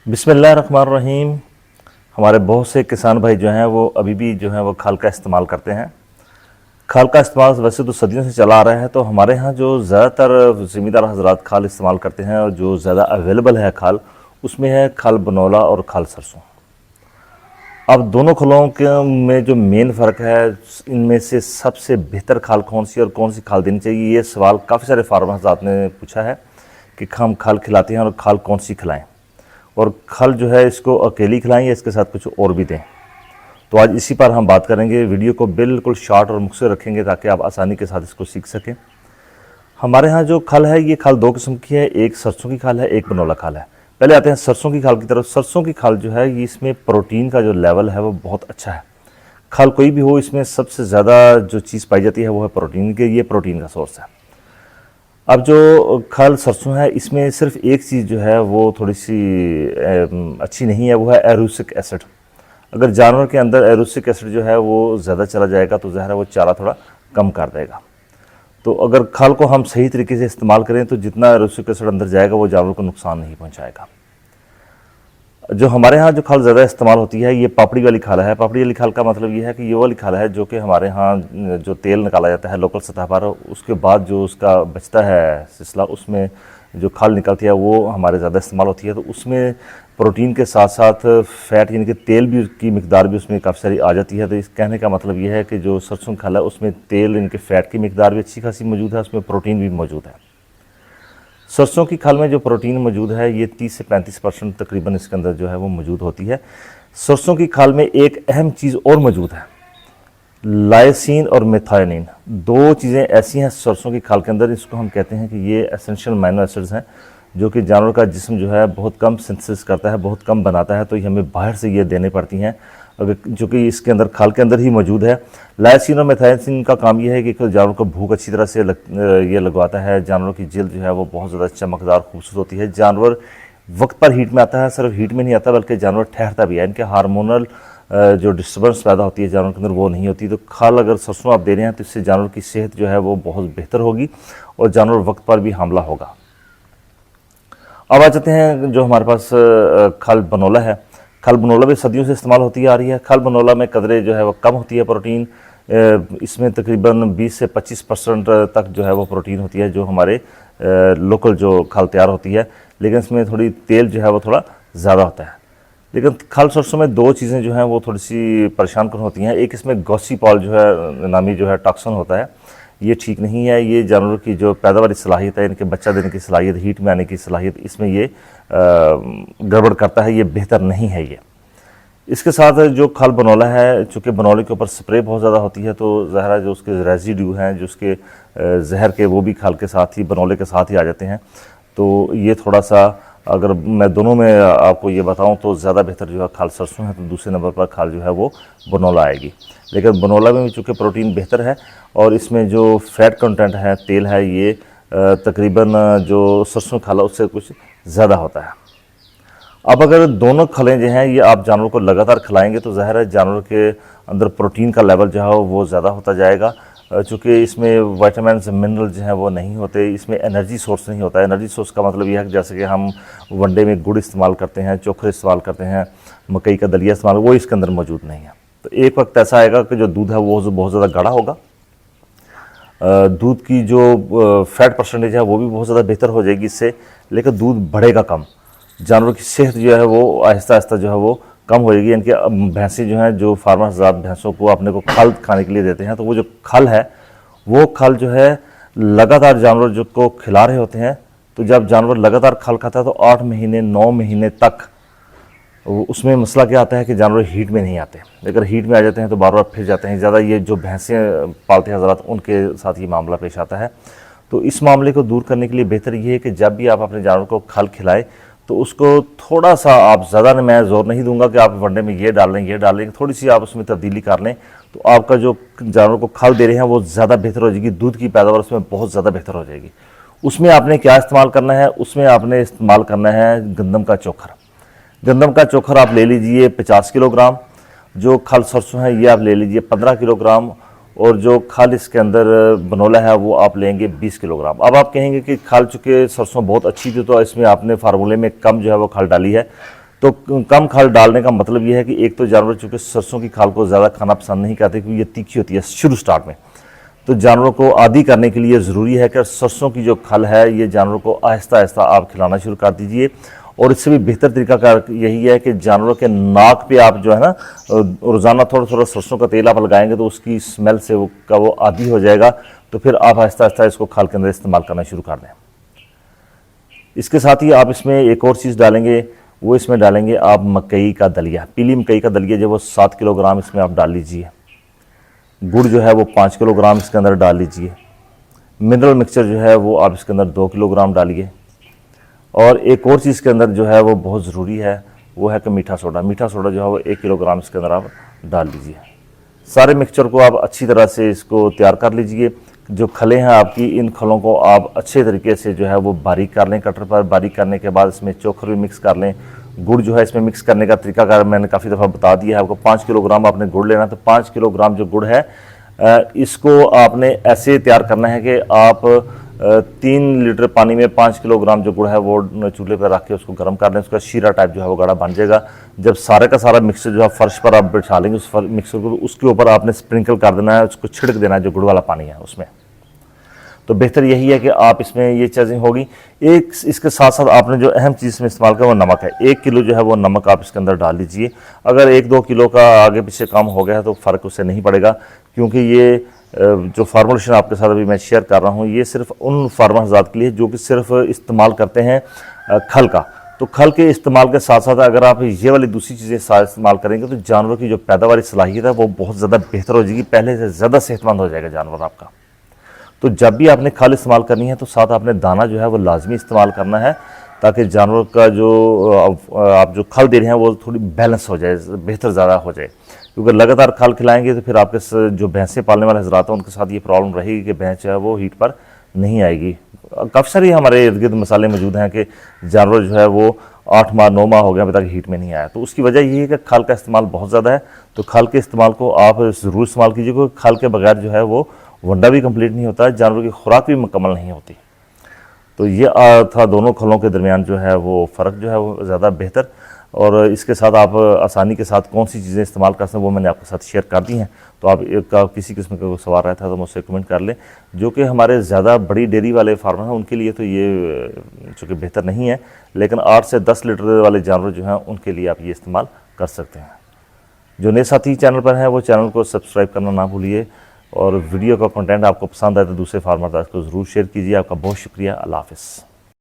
बिस्मिल्लाहिर्रहमानिर्रहीम। हमारे बहुत से किसान भाई जो हैं वो अभी भी जो है वो खाल का इस्तेमाल करते हैं। खाल का इस्तेमाल वैसे तो सदियों से चला आ रहा है, तो हमारे यहाँ जो ज़्यादातर ज़मींदार हजरात खाल इस्तेमाल करते हैं और जो ज़्यादा अवेलेबल है खाल, उसमें है खाल बनौला और खाल सरसों। अब दोनों खलों के में जो मेन फ़र्क है, इनमें से सबसे बेहतर खाल कौन सी और कौन सी खाल देनी चाहिए, ये सवाल काफ़ी सारे फार्मर हजरात ने पूछा है कि हम खाल खिलाते हैं और खाल कौन सी खिलाएं, और खल जो है इसको अकेली खिलाएं या इसके साथ कुछ और भी दें। तो आज इसी पर हम बात करेंगे। वीडियो को बिल्कुल शॉर्ट और मुख्तसर रखेंगे ताकि आप आसानी के साथ इसको सीख सकें। हमारे यहाँ जो खल है, ये खल दो किस्म की है, एक सरसों की खल है, एक बनौला खल है। पहले आते हैं सरसों की खल की तरफ। सरसों की खल जो है, ये इसमें प्रोटीन का जो लेवल है वो बहुत अच्छा है। खल कोई भी हो, इसमें सबसे ज़्यादा जो चीज़ पाई जाती है वो है प्रोटीन के, ये प्रोटीन का सोर्स है। अब जो खल सरसों है, इसमें सिर्फ एक चीज़ जो है वो थोड़ी सी अच्छी नहीं है, वो है एरुसिक एसिड। अगर जानवर के अंदर एरुसिक एसिड जो है वो ज़्यादा चला जाएगा तो ज़ाहिर है वो चारा थोड़ा कम कर देगा। तो अगर खल को हम सही तरीके से इस्तेमाल करें तो जितना एरुसिक एसिड अंदर जाएगा वो जानवर को नुकसान नहीं पहुँचाएगा। जो हमारे यहाँ जो खल ज़्यादा इस्तेमाल होती है, ये पापड़ी वाली खाल है। पापड़ी वाली खाल का मतलब ये है कि ये वाली खाल है जो कि हमारे यहाँ जो तेल निकाला जाता है लोकल सतह पर, उसके बाद जो उसका बचता है सिलसिला, उसमें जो खाल निकलती है वो हमारे ज़्यादा इस्तेमाल होती है। तो उसमें प्रोटीन के साथ साथ फैट यानी कि तेल भी की मिकदार भी उसमें काफ़ी सारी आ जाती है। तो इस कहने का मतलब ये है कि जो सरसों की खाल है उसमें तेल यानी कि फ़ैट की मिकदार भी अच्छी खासी मौजूद है, उसमें प्रोटीन भी मौजूद है। सरसों की खल में जो प्रोटीन मौजूद है, ये 30 से 35% तकरीबन इसके अंदर जो है वो मौजूद होती है। सरसों की खल में एक अहम चीज़ और मौजूद है, लाइसिन और मेथायोनिन। दो चीज़ें ऐसी हैं सरसों की खल के अंदर, इसको हम कहते हैं कि ये एसेंशियल अमीनो एसिड्स हैं जो कि जानवर का जिस्म जो है बहुत कम सिंथेसिस करता है, बहुत कम बनाता है। तो ये हमें बाहर से ये देने पड़ती हैं, अगर जो कि इसके अंदर खाल के अंदर ही मौजूद है। लाइसिन और मेथायोनिन का काम यह है कि जानवर को भूख अच्छी तरह से ये लगवाता है। जानवरों की जल्द जो है वो बहुत ज़्यादा चमकदार खूबसूरत होती है। जानवर वक्त पर हीट में आता है, सिर्फ हीट में नहीं आता बल्कि जानवर ठहरता भी है। इनके हार्मोनल जो डिस्टर्बेंस पैदा होती है जानवर के अंदर, वो नहीं होती। तो खल अगर सरसों आप दे रहे हैं तो इससे जानवर की सेहत जो है वो बहुत बेहतर होगी और जानवर वक्त पर भी हमला होगा। अब आ जाते हैं जो हमारे पास खल बनौला है। खल बनौला भी सदियों से इस्तेमाल होती आ रही है। खल बनौला में कदरे जो है वो कम होती है प्रोटीन, इसमें तकरीबन 20 से 25% तक जो है वो प्रोटीन होती है जो हमारे लोकल जो खल तैयार होती है, लेकिन इसमें थोड़ी तेल जो है वो थोड़ा ज़्यादा होता है। लेकिन खल सरसों में दो चीज़ें जो हैं वो थोड़ी सी परेशान कन होती हैं। एक, इसमें गॉसिपॉल जो है नामी जो है टॉक्सिन होता है, ये ठीक नहीं है। ये जानवरों की जो पैदावारी सलाहियत है, इनके बच्चा देने की सलाहियत, हीट में आने की सलाहियत, इसमें ये गड़बड़ करता है, ये बेहतर नहीं है ये। इसके साथ जो खल बनौला है, चूँकि बनौले के ऊपर स्प्रे बहुत ज़्यादा होती है, तो ज़ाहिर जो उसके रेजिड्यू हैं जो उसके जहर के, वो भी खल के साथ ही, बनौले के साथ ही आ जाते हैं। तो ये थोड़ा सा, अगर मैं दोनों में आपको ये बताऊं तो ज़्यादा बेहतर जो है खल सरसों है, तो दूसरे नंबर पर खल जो है वो बनौला आएगी। लेकिन बनौला में भी चूँकि प्रोटीन बेहतर है और इसमें जो फैट कंटेंट है, तेल है, ये तकरीबन जो सरसों खल है उससे कुछ ज़्यादा होता है। अब अगर दोनों खलें जो हैं ये आप जानवर को लगातार खिलाएंगे तो ज़ाहिर है जानवर के अंदर प्रोटीन का लेवल जो है वो ज़्यादा होता जाएगा। चूँकि इसमें विटामिन मिनरल जो हैं वो नहीं होते, इसमें एनर्जी सोर्स नहीं होता है। एनर्जी सोर्स का मतलब यह है कि जैसे कि हम वनडे में गुड़ इस्तेमाल करते हैं, चोखर इस्तेमाल करते हैं, मकई का दलिया इस्तेमाल, वो इसके अंदर मौजूद नहीं है। तो एक वक्त ऐसा आएगा कि जो दूध है वो बहुत ज़्यादा गाढ़ा होगा, दूध की जो फैट परसेंटेज है वो भी बहुत ज़्यादा बेहतर हो जाएगी इससे, लेकिन दूध बढ़ेगा कम। जानवरों की सेहत जो है वो आहिस्ता आहिस्ता जो है वो कम हो जाएगी। इनके भैंसें जो हैं, जो फार्मर हज़रात भैंसों को अपने को खल खाने के लिए देते हैं, तो वो जो खल है वो खल जो है लगातार जानवर जो को खिला रहे होते हैं। तो जब जानवर लगातार खल खाता है तो 8 महीने 9 महीने तक उसमें मसला क्या आता है कि जानवर हीट में नहीं आते। अगर हीट में आ जाते हैं तो बार बार फिर जाते हैं। ज़्यादा ये जो भैंसें पालते हैं हज़रात, उनके साथ ये मामला पेश आता है। तो इस मामले को दूर करने के लिए बेहतर ये है कि जब भी आप अपने जानवर को खल खिलाएं तो उसको थोड़ा सा, आप ज़्यादा ने, मैं जोर नहीं दूंगा कि आप वनडे में ये डाल लें ये डाल लें, थोड़ी सी आप उसमें तब्दीली कर लें तो आपका जो जानवर को खल दे रहे हैं वो ज़्यादा बेहतर हो जाएगी। दूध की पैदावार उसमें बहुत ज़्यादा बेहतर हो जाएगी। उसमें आपने क्या इस्तेमाल करना है, उसमें आपने इस्तेमाल करना है गंदम का चोखर। गंदम का चोखर आप ले लीजिए 50 किलोग्राम। जो खल सरसों है ये आप ले लीजिए 15 किलोग्राम। और जो खल इसके अंदर बनौला है वो आप लेंगे 20 किलोग्राम। अब आप कहेंगे कि खल चूँकि सरसों बहुत अच्छी थी तो इसमें आपने फार्मूले में कम जो है वो खल डाली है, तो कम खाल डालने का मतलब ये है कि एक तो जानवर चूँकि सरसों की खाल को ज़्यादा खाना पसंद नहीं करते क्योंकि ये तीखी होती है शुरू स्टार्ट में। तो जानवरों को आदी करने के लिए ज़रूरी है कि सरसों की जो खल है ये जानवरों को आहिस्ता आहिस्ता आप खिलाना शुरू कर दीजिए। और इससे भी बेहतर तरीका यही है कि जानवरों के नाक पे आप जो है ना रोज़ाना थोड़ा थोड़ा सरसों का तेल आप लगाएंगे तो उसकी स्मेल से वो आदी हो जाएगा। तो फिर आप आहिस्ता आहिस्ता इसको खाल के अंदर इस्तेमाल करना शुरू कर दें। इसके साथ ही आप इसमें एक और चीज़ डालेंगे, वो इसमें डालेंगे आप मकई का दलिया। पीली मकई का दलिया जो वो 7 किलोग्राम इसमें आप डाल लीजिए। गुड़ जो है वो 5 किलोग्राम इसके अंदर डाल लीजिए। मिनरल मिक्सचर जो है वो आप इसके अंदर 2 किलोग्राम डालिए। और एक और चीज़ के अंदर जो है वो बहुत ज़रूरी है, वो है कि मीठा सोडा। मीठा सोडा जो है वो 1 किलोग्राम इसके अंदर आप डाल दीजिए। सारे मिक्सचर को आप अच्छी तरह से इसको तैयार कर लीजिए। जो खलें हैं आपकी, इन खलों को आप अच्छे तरीके से जो है वो बारीक कर लें कटर पर। बारीक करने के बाद इसमें चोखर भी मिक्स कर लें। गुड़ जो है इसमें मिक्स करने का तरीकाकार मैंने काफ़ी दफ़ा बता दिया है आपको। 5 किलोग्राम आपने गुड़ लेना, तो 5 किलोग्राम जो गुड़ है इसको आपने ऐसे तैयार करना है कि आप 3 लीटर पानी में 5 किलोग्राम जो गुड़ है वो चूल्हे पर रख के उसको गर्म कर लें। उसका शीरा टाइप जो है वो गाढ़ा बन जाएगा। जब सारे का सारा मिक्सर जो है फर्श पर आप बिछा लेंगे उस मिक्सर को, उसके ऊपर आपने स्प्रिंकल कर देना है, उसको छिड़क देना है जो गुड़ वाला पानी है उसमें। तो बेहतर यही है कि आप इसमें ये चीज़ें होगी। एक इसके साथ साथ आपने जो अहम चीज़ में इस्तेमाल किया वो नमक है। 1 किलो जो है वो नमक आप इसके अंदर डाल दीजिए। अगर 1-2 किलो का आगे पीछे कम हो गया है तो फ़र्क उससे नहीं पड़ेगा, क्योंकि ये जो फार्मूलेशन आपके साथ अभी मैं शेयर कर रहा हूँ ये सिर्फ उन फार्मर हज़रात के लिए जो कि सिर्फ इस्तेमाल करते हैं खल का। तो खल के इस्तेमाल के साथ साथ अगर आप ये वाली दूसरी चीज़ें साथ इस्तेमाल करेंगे तो जानवर की जो पैदावारी सलाहियत है वो बहुत ज़्यादा बेहतर हो जाएगी, पहले से ज़्यादा सेहतमंद हो जाएगा जानवर आपका। तो जब भी आपने खल इस्तेमाल करनी है तो साथ आपने दाना जो है वो लाजमी इस्तेमाल करना है, ताकि जानवर का जो आप जो खल दे रहे हैं वो थोड़ी बैलेंस हो जाए, बेहतर ज़्यादा हो जाए। क्योंकि लगातार खल खिलाएंगे तो फिर आपके जो भैंसें पालने वाले हज़रात हैं उनके साथ ये प्रॉब्लम रहेगी कि भैंस जो है वो हीट पर नहीं आएगी। काफ़ी सारी हमारे इर्द गिर्द मसाले मौजूद हैं कि जानवर जो है वो 8 माह 9 माह हो गए अभी तक हीट में नहीं आया। तो उसकी वजह ये है कि खल का इस्तेमाल बहुत ज़्यादा है। तो खल के इस्तेमाल को आप ज़रूर इस्तेमाल कीजिए, क्योंकि खल के बगैर जो है वो वंडा भी कंप्लीट नहीं होता, जानवर की खुराक भी मुकम्मल नहीं होती। तो ये था दोनों खलों के दरमियान जो है वो फ़र्क जो है वो ज़्यादा बेहतर। और इसके साथ आप आसानी के साथ कौन सी चीज़ें इस्तेमाल कर सकते हैं वो मैंने आपके साथ शेयर कर दी हैं। तो आप किसी किस्म का कोई सवाल रहता है तो मुझसे कमेंट कर लें। जो कि हमारे ज़्यादा बड़ी डेयरी वाले फार्मर हैं उनके लिए तो ये चूँकि बेहतर नहीं है, लेकिन 8 से 10 लीटर वाले जानवर जो हैं उनके लिए आप ये इस्तेमाल कर सकते हैं। जो नए साथी चैनल पर हैं वो चैनल को सब्सक्राइब करना ना भूलिए, और वीडियो का कंटेंट आपको पसंद आए तो दूसरे फार्मर को ज़रूर शेयर कीजिए। आपका बहुत शुक्रिया। अल्लाह हाफ़िज़।